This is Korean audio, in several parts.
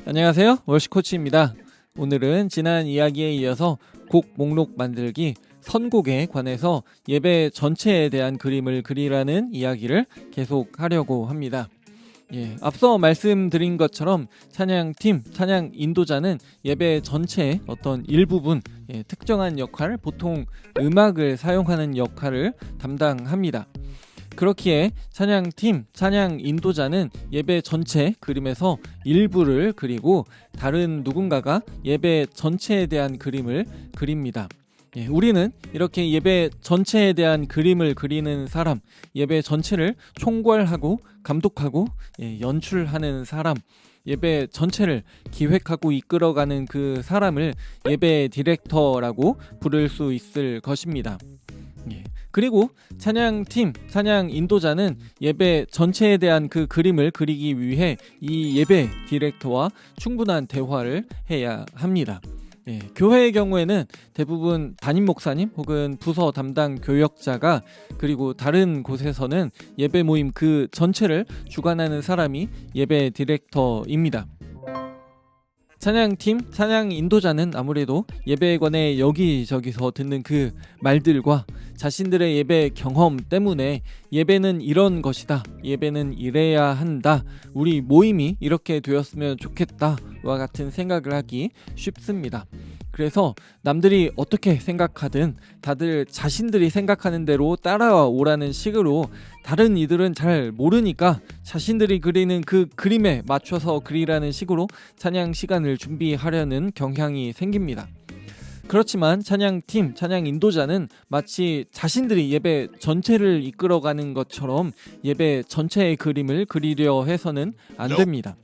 안녕하세요, 월시코치입니다. 오늘은 지난 이야기에 이어서 곡 목록 만들기 선곡에 관해서 예배 전체에 대한 그림을 그리라는 이야기를 계속 하려고 합니다. 앞서 말씀드린 것처럼 찬양팀, 찬양 인도자는 예배 전체의 어떤 일부분, 특정한 역할, 보통 음악을 사용하는 역할을 담당합니다. 그렇기에 찬양팀, 찬양 인도자는 예배 전체 그림에서 일부를 그리고 다른 누군가가 예배 전체에 대한 그림을 그립니다. 우리는 이렇게 예배 전체에 대한 그림을 그리는 사람, 예배 전체를 총괄하고 감독하고 연출하는 사람, 예배 전체를 기획하고 이끌어가는 그 사람을 예배 디렉터라고 부를 수 있을 것입니다. 그리고 찬양팀, 찬양 인도자는 예배 전체에 대한 그 그림을 그리기 위해 이 예배 디렉터와 충분한 대화를 해야 합니다. 교회의 경우에는 대부분 담임 목사님 혹은 부서 담당 교역자가, 그리고 다른 곳에서는 예배 모임 그 전체를 주관하는 사람이 예배 디렉터입니다. 찬양팀, 찬양 인도자는 아무래도 예배에 관해 여기저기서 듣는 그 말들과 자신들의 예배 경험 때문에 예배는 이런 것이다, 예배는 이래야 한다, 우리 모임이 이렇게 되었으면 좋겠다와 같은 생각을 하기 쉽습니다. 그래서 남들이 어떻게 생각하든 다들 자신들이 생각하는 대로 따라오라는 식으로, 다른 이들은 잘 모르니까 자신들이 그리는 그 그림에 맞춰서 그리라는 식으로 찬양 시간을 준비하려는 경향이 생깁니다. 그렇지만 찬양팀, 찬양 인도자는 마치 자신들이 예배 전체를 이끌어가는 것처럼 예배 전체의 그림을 그리려 해서는 안 됩니다.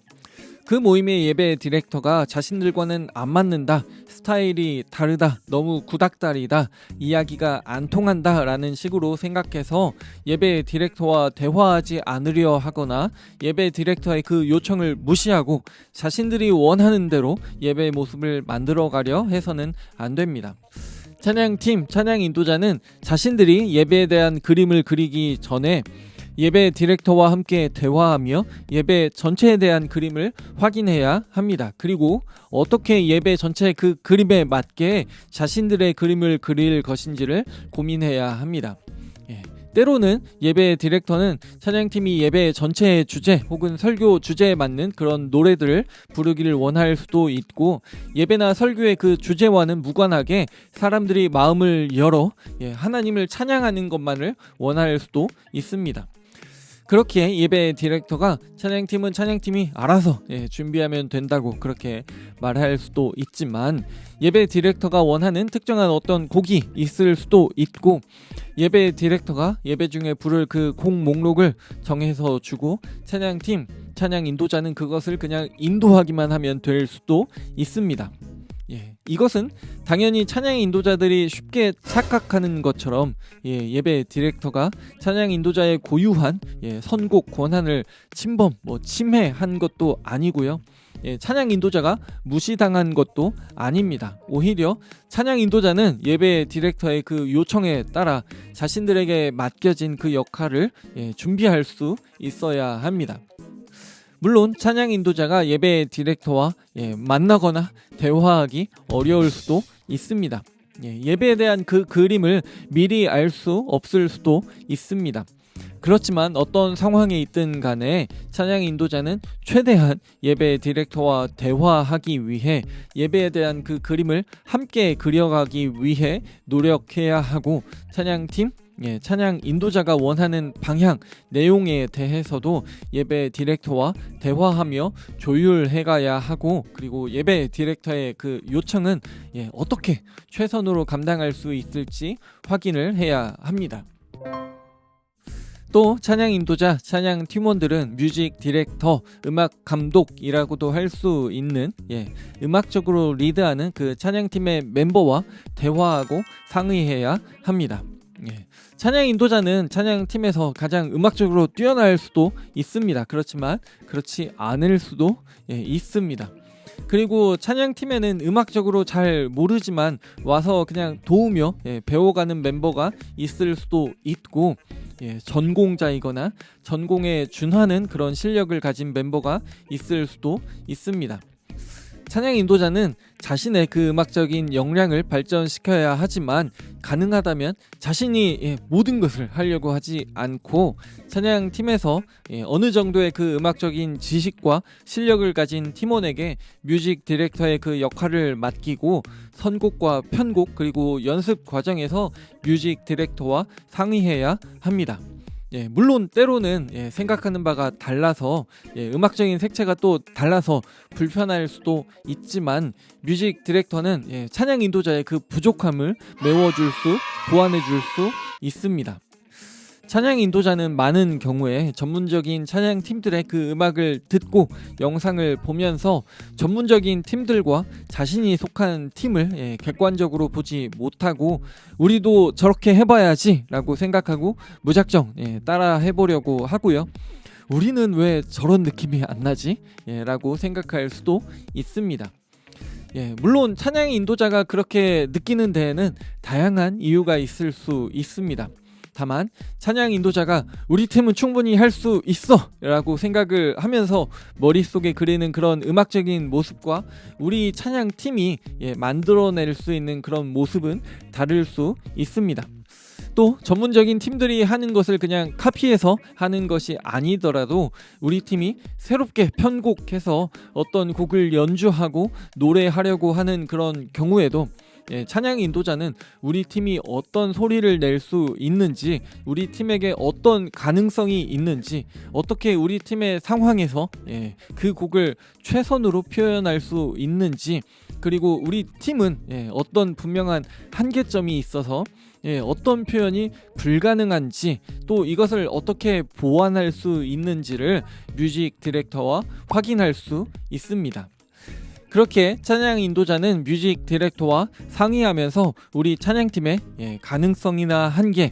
그 모임의 예배 디렉터가 자신들과는 안 맞는다, 스타일이 다르다, 너무 구닥다리다, 이야기가 안 통한다 라는 식으로 생각해서 예배 디렉터와 대화하지 않으려 하거나 예배 디렉터의 그 요청을 무시하고 자신들이 원하는 대로 예배 모습을 만들어가려 해서는 안 됩니다. 찬양팀, 찬양 인도자는 자신들이 예배에 대한 그림을 그리기 전에 예배 디렉터와 함께 대화하며 예배 전체에 대한 그림을 확인해야 합니다. 그리고 어떻게 예배 전체 그 그림에 맞게 자신들의 그림을 그릴 것인지를 고민해야 합니다. 때로는 예배 디렉터는 찬양팀이 예배 전체의 주제 혹은 설교 주제에 맞는 그런 노래들을 부르기를 원할 수도 있고, 예배나 설교의 그 주제와는 무관하게 사람들이 마음을 열어 하나님을 찬양하는 것만을 원할 수도 있습니다. 그렇기에 예배 디렉터가 찬양팀은 찬양팀이 알아서 준비하면 된다고 그렇게 말할 수도 있지만, 예배 디렉터가 원하는 특정한 어떤 곡이 있을 수도 있고, 예배 디렉터가 예배 중에 부를 그 곡 목록을 정해서 주고 찬양팀, 찬양 인도자는 그것을 그냥 인도하기만 하면 될 수도 있습니다. 이것은 당연히 찬양 인도자들이 쉽게 착각하는 것처럼 예배 디렉터가 찬양 인도자의 고유한 선곡 권한을 침해한 것도 아니고요. 찬양 인도자가 무시당한 것도 아닙니다. 오히려 찬양 인도자는 예배 디렉터의 그 요청에 따라 자신들에게 맡겨진 그 역할을 준비할 수 있어야 합니다. 물론 찬양 인도자가 예배 디렉터와 만나거나 대화하기 어려울 수도 있습니다. 예배에 대한 그 그림을 미리 알 수 없을 수도 있습니다. 그렇지만 어떤 상황에 있든 간에 찬양 인도자는 최대한 예배 디렉터와 대화하기 위해 예배에 대한 그 그림을 함께 그려가기 위해 노력해야 하고, 찬양팀, 찬양 인도자가 원하는 방향, 내용에 대해서도 예배 디렉터와 대화하며 조율해가야 하고, 그리고 예배 디렉터의 그 요청은 어떻게 최선으로 감당할 수 있을지 확인을 해야 합니다. 또 찬양 인도자, 찬양 팀원들은 뮤직 디렉터, 음악 감독이라고도 할 수 있는 음악적으로 리드하는 그 찬양팀의 멤버와 대화하고 상의해야 합니다. 찬양 인도자는 찬양팀에서 가장 음악적으로 뛰어날 수도 있습니다. 그렇지만 그렇지 않을 수도 있습니다. 그리고 찬양팀에는 음악적으로 잘 모르지만 와서 그냥 도우며 배워가는 멤버가 있을 수도 있고, 전공자이거나 전공에 준하는 그런 실력을 가진 멤버가 있을 수도 있습니다. 찬양 인도자는 자신의 그 음악적인 역량을 발전시켜야 하지만 가능하다면 자신이 모든 것을 하려고 하지 않고 찬양팀에서 어느 정도의 그 음악적인 지식과 실력을 가진 팀원에게 뮤직 디렉터의 그 역할을 맡기고 선곡과 편곡 그리고 연습 과정에서 뮤직 디렉터와 상의해야 합니다. 물론 때로는 생각하는 바가 달라서 음악적인 색채가 또 달라서 불편할 수도 있지만 뮤직 디렉터는 찬양 인도자의 그 부족함을 메워줄 수, 보완해줄 수 있습니다. 찬양 인도자는 많은 경우에 전문적인 찬양 팀들의 그 음악을 듣고 영상을 보면서 전문적인 팀들과 자신이 속한 팀을 객관적으로 보지 못하고 우리도 저렇게 해봐야지 라고 생각하고 무작정 따라 해보려고 하고요. 우리는 왜 저런 느낌이 안 나지? 라고 생각할 수도 있습니다. 물론 찬양 인도자가 그렇게 느끼는 데에는 다양한 이유가 있을 수 있습니다. 다만 찬양 인도자가 우리 팀은 충분히 할 수 있어 라고 생각을 하면서 머릿속에 그리는 그런 음악적인 모습과 우리 찬양 팀이 만들어낼 수 있는 그런 모습은 다를 수 있습니다. 또 전문적인 팀들이 하는 것을 그냥 카피해서 하는 것이 아니더라도 우리 팀이 새롭게 편곡해서 어떤 곡을 연주하고 노래하려고 하는 그런 경우에도 찬양 인도자는 우리 팀이 어떤 소리를 낼 수 있는지, 우리 팀에게 어떤 가능성이 있는지, 어떻게 우리 팀의 상황에서 그 곡을 최선으로 표현할 수 있는지, 그리고 우리 팀은 어떤 분명한 한계점이 있어서 어떤 표현이 불가능한지, 또 이것을 어떻게 보완할 수 있는지를 뮤직 디렉터와 확인할 수 있습니다. 그렇게 찬양 인도자는 뮤직 디렉터와 상의하면서 우리 찬양팀의 가능성이나 한계,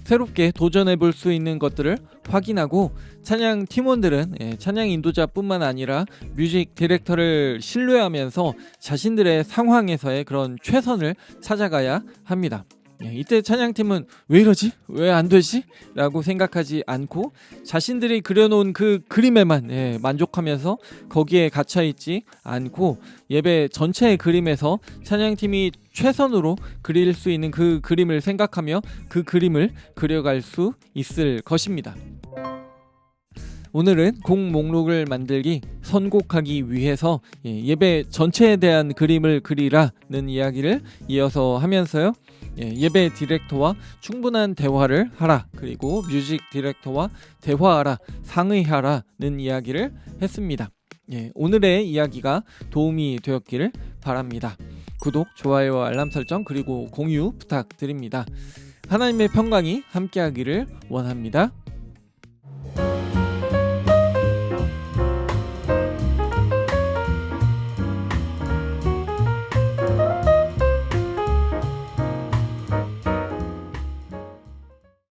새롭게 도전해 볼 수 있는 것들을 확인하고 찬양 팀원들은 찬양 인도자뿐만 아니라 뮤직 디렉터를 신뢰하면서 자신들의 상황에서의 그런 최선을 찾아가야 합니다. 이때 찬양팀은 왜 이러지? 왜 안 되지? 라고 생각하지 않고 자신들이 그려놓은 그 그림에만 만족하면서 거기에 갇혀있지 않고 예배 전체의 그림에서 찬양팀이 최선으로 그릴 수 있는 그 그림을 생각하며 그 그림을 그려갈 수 있을 것입니다. 오늘은 곡 목록을 만들기, 선곡하기 위해서 예배 전체에 대한 그림을 그리라는 이야기를 이어서 하면서요. 예배 디렉터와 충분한 대화를 하라, 그리고 뮤직 디렉터와 대화하라, 상의하라는 이야기를 했습니다. 오늘의 이야기가 도움이 되었기를 바랍니다. 구독, 좋아요, 알람 설정 그리고 공유 부탁드립니다. 하나님의 평강이 함께하기를 원합니다.